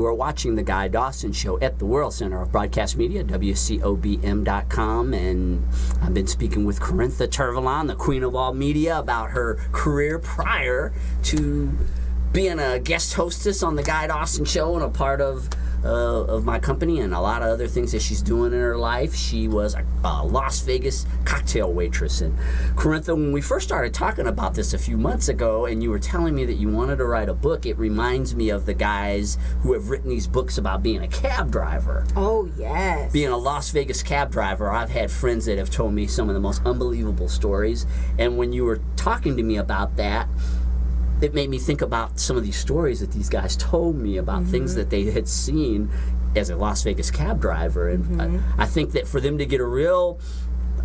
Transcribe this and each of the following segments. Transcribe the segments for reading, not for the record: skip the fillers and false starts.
You are watching The Guy Dawson Show at the World Center of Broadcast Media, WCOBM.com, and I've been speaking with Corintha Tervalon, the queen of all media, about her career prior to being a guest hostess on The Guy Dawson Show and a part of my company and a lot of other things that she's doing in her life. She was a Las Vegas cocktail waitress. And Corintha, when we first started talking about this a few months ago and you were telling me that you wanted to write a book, it reminds me of the guys who have written these books about being a cab driver. Oh, yes. Being a Las Vegas cab driver, I've had friends that have told me some of the most unbelievable stories. And when you were talking to me about that, it made me think about some of these stories that these guys told me about things that they had seen as a Las Vegas cab driver. And I think that for them to get a real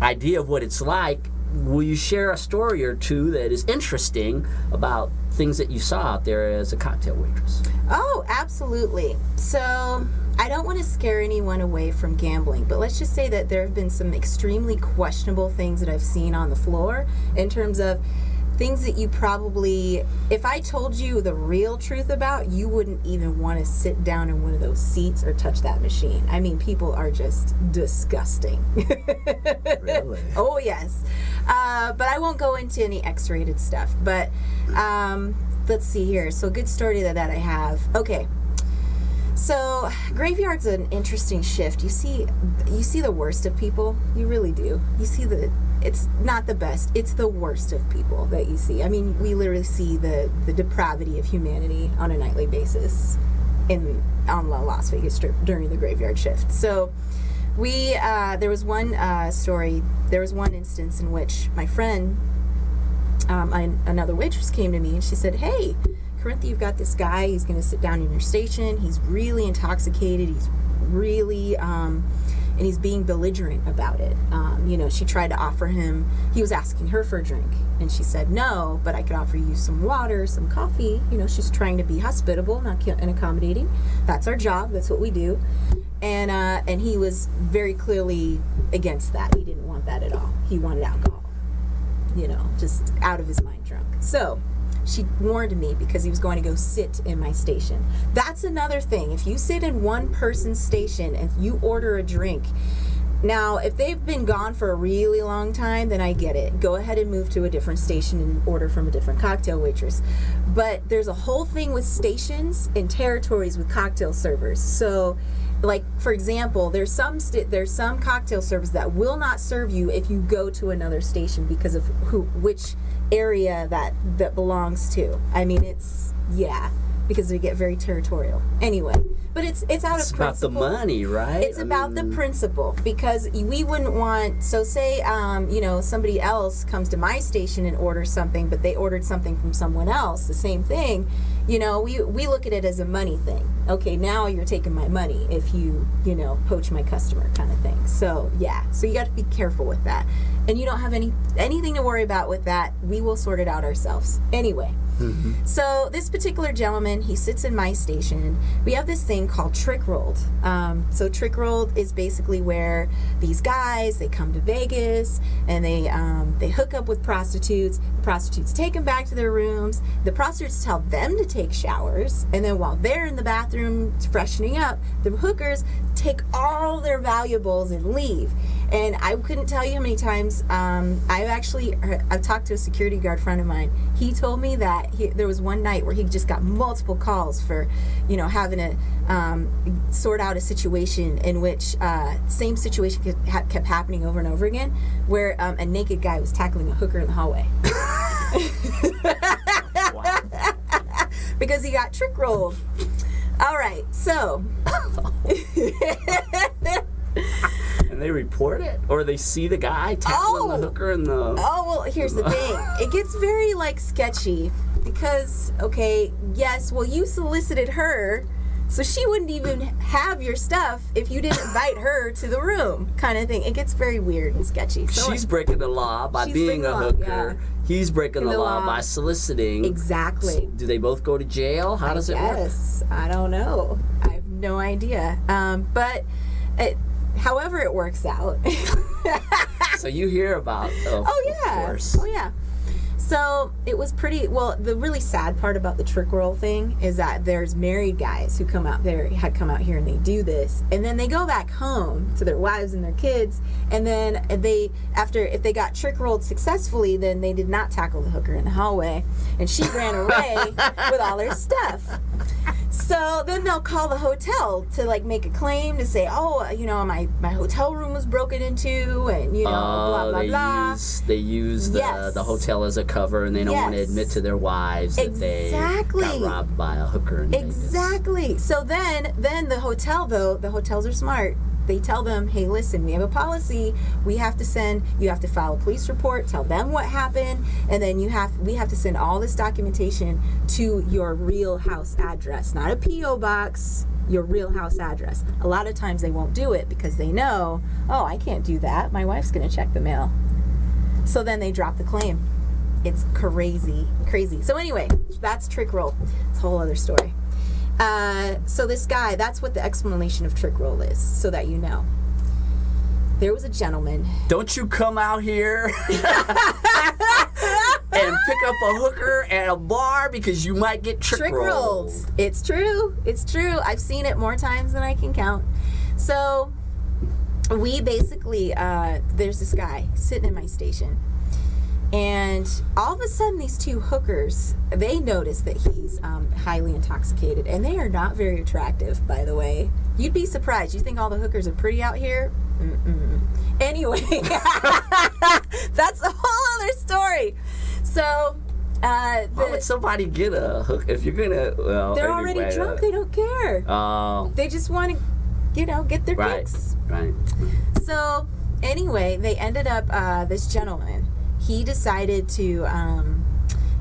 idea of what it's like, will you share a story or two that is interesting about things that you saw out there as a cocktail waitress? Oh, absolutely. So I don't want to scare anyone away from gambling, but let's just say that there have been some extremely questionable things that I've seen on the floor in terms of things that you probably, if I told you the real truth about, you wouldn't even want to sit down in one of those seats or touch that machine. I mean, people are just disgusting. Really? Oh, yes. But I won't go into any X-rated stuff. But let's see here. So a good story that I have. Okay. So graveyard's an interesting shift. You see the worst of people. You really do. You see it's not the best. It's the worst of people that you see. I mean, we literally see the depravity of humanity on a nightly basis on the Las Vegas Strip during the graveyard shift. So there was one story. There was one instance in which my friend, another waitress, came to me and she said, "Hey, Corintha, you've got this guy. He's going to sit down in your station. He's really intoxicated. He's really and he's being belligerent about it." She tried to offer him, he was asking her for a drink, and she said, "No, but I could offer you some water, some coffee." She's trying to be hospitable, not and accommodating. That's our job. That's what we do. And he was very clearly against that. He didn't want that at all. He wanted alcohol, just out of his mind drunk. So she warned me because he was going to go sit in my station. That's another thing. If you sit in one person's station and you order a drink, now if they've been gone for a really long time, then I get it. Go ahead and move to a different station and order from a different cocktail waitress. But there's a whole thing with stations and territories with cocktail servers. So, like, for example, there's some cocktail servers that will not serve you if you go to another station because of which area that belongs to. I mean, because they get very territorial. Anyway, but it's out of principle. It's about the money, right? It's about the principle, because we wouldn't want, so say, somebody else comes to my station and orders something, but they ordered something from someone else, the same thing, we look at it as a money thing. Okay, now you're taking my money if you, poach my customer kind of thing. So, so you got to be careful with that. And you don't have anything to worry about with that. We will sort it out ourselves. Anyway. So this particular gentleman, he sits in my station. We have this thing called trick rolled. So trick rolled is basically where these guys, they come to Vegas and they hook up with prostitutes. The prostitutes take them back to their rooms. The prostitutes tell them to take showers, and then while they're in the bathroom freshening up, the hookers take all their valuables and leave. And I couldn't tell you how many times I've talked to a security guard friend of mine. He told me that there was one night where he just got multiple calls for, having to sort out a situation in which same situation kept happening over and over again, where a naked guy was tackling a hooker in the hallway. Because he got trick rolled. All right, so. And they report it? Or they see the guy tackling the hooker in the... Oh, well, here's the thing. It gets very, sketchy because, you solicited her, so she wouldn't even have your stuff if you didn't invite her to the room, kind of thing. It gets very weird and sketchy. So she's breaking the law by being a hooker. Yeah. He's breaking the law by soliciting. Exactly. Do they both go to jail? How does it work? Yes, I don't know. I have no idea. But... however it works out. So you hear about, of course. Oh, yeah. So it was pretty, well, the really sad part about the trick roll thing is that there's married guys who had come out here and they do this. And then they go back home to their wives and their kids. And then if they got trick rolled successfully, then they did not tackle the hooker in the hallway. And she ran away with all her stuff. So then they'll call the hotel to like make a claim to say, oh, my hotel room was broken into, and blah blah blah. They use the hotel as a cover, and they don't want to admit to their wives that they got robbed by a hooker in Vegas. Exactly. So then the hotels are smart. They tell them, hey, listen, we have a policy. You have to file a police report, tell them what happened, and then we have to send all this documentation to your real house address, not a P.O. box, your real house address. A lot of times they won't do it because they know, oh, I can't do that. My wife's going to check the mail. So then they drop the claim. It's crazy. So anyway, that's trick roll. It's a whole other story. So this guy, that's what the explanation of trick roll is, so that you know. There was a gentleman. Don't you come out here and pick up a hooker at a bar because you might get trick rolled. It's true. I've seen it more times than I can count. So we basically, there's this guy sitting in my station. And all of a sudden, these two hookers, they notice that he's highly intoxicated. And they are not very attractive, by the way. You'd be surprised. You think all the hookers are pretty out here? Mm-mm. Anyway, that's a whole other story. So, why would somebody get a hook if you're going to... Well, they're already drunk. They don't care. Oh. They just want to, get their kicks. Right. So, anyway, they ended up, this gentleman... He decided to,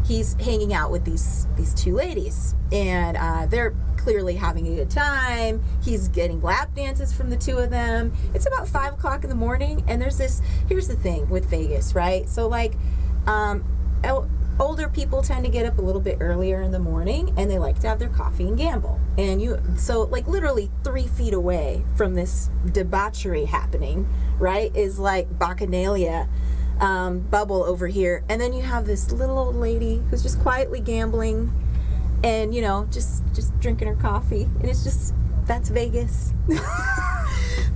he's hanging out with these two ladies, and they're clearly having a good time. He's getting lap dances from the two of them. It's about 5 o'clock in the morning, and here's the thing with Vegas, right? So like, older people tend to get up a little bit earlier in the morning, and they like to have their coffee and gamble. And so like literally 3 feet away from this debauchery happening, right, is like Bacchanalia. Bubble over here, and then you have this little old lady who's just quietly gambling, and just drinking her coffee, and it's just, that's Vegas. But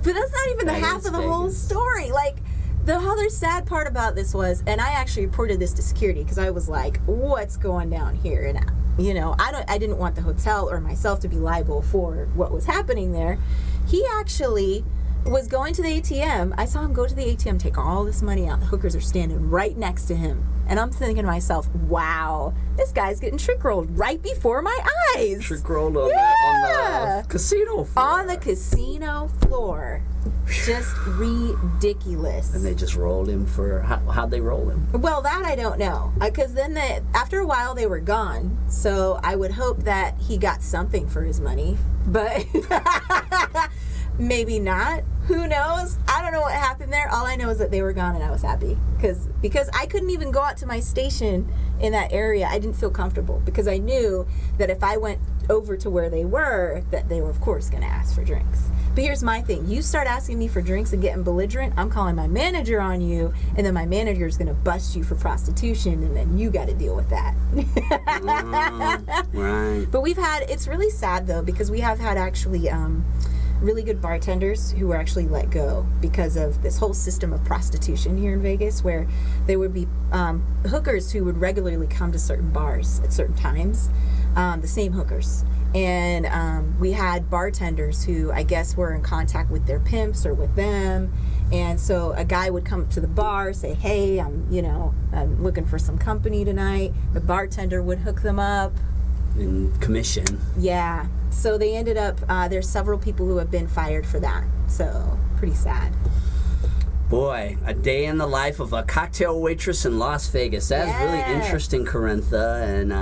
that's not even the half of the whole story. Like, the other sad part about this was, and I actually reported this to security because I was like, what's going down here? And I didn't want the hotel or myself to be liable for what was happening there. He actually was going to the ATM. I saw him go to the ATM, take all this money out. The hookers are standing right next to him. And I'm thinking to myself, wow, this guy's getting trick rolled right before my eyes. Trick rolled on the casino floor. On the casino floor. Just ridiculous. And they just rolled him for, how'd they roll him? Well, that I don't know. Because then after a while they were gone. So I would hope that he got something for his money. But maybe not. Who knows? I don't know what happened there. All I know is that they were gone, and I was happy because I couldn't even go out to my station in that area. I didn't feel comfortable because I knew that if I went over to where they were, that they were of course going to ask for drinks. But here's my thing: you start asking me for drinks and getting belligerent, I'm calling my manager on you, and then my manager is going to bust you for prostitution, and then you got to deal with that. Right. But it's really sad though, because we have had actually really good bartenders who were actually let go because of this whole system of prostitution here in Vegas, where there would be hookers who would regularly come to certain bars at certain times, the same hookers. And we had bartenders who I guess were in contact with their pimps or with them. And so a guy would come up to the bar, say, hey, I'm looking for some company tonight. The bartender would hook them up. In commission. Yeah. So they ended up, there's several people who have been fired for that. So, pretty sad. Boy, a day in the life of a cocktail waitress in Las Vegas. That's really interesting, Corintha. And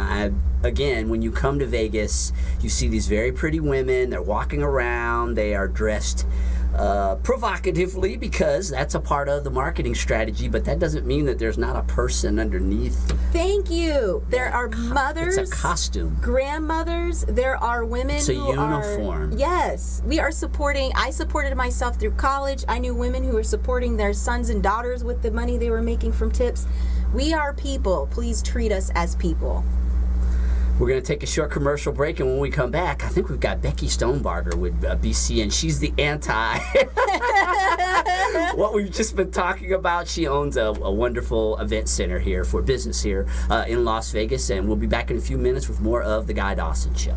again, when you come to Vegas, you see these very pretty women. They're walking around. They are dressed provocatively because that's a part of the marketing strategy, but that doesn't mean that there's not a person underneath. Thank you. There are mothers. It's a costume. Grandmothers. There are women it's a uniform. Yes. We are supporting. I supported myself through college. I knew women who were supporting their sons and daughters with the money they were making from tips. We are people. Please treat us as people. We're going to take a short commercial break, and when we come back, I think we've got Becky Stonebarger with BC, and she's the anti. What we've just been talking about. She owns a wonderful event center here for business here in Las Vegas, and we'll be back in a few minutes with more of The Guy Dawson Show.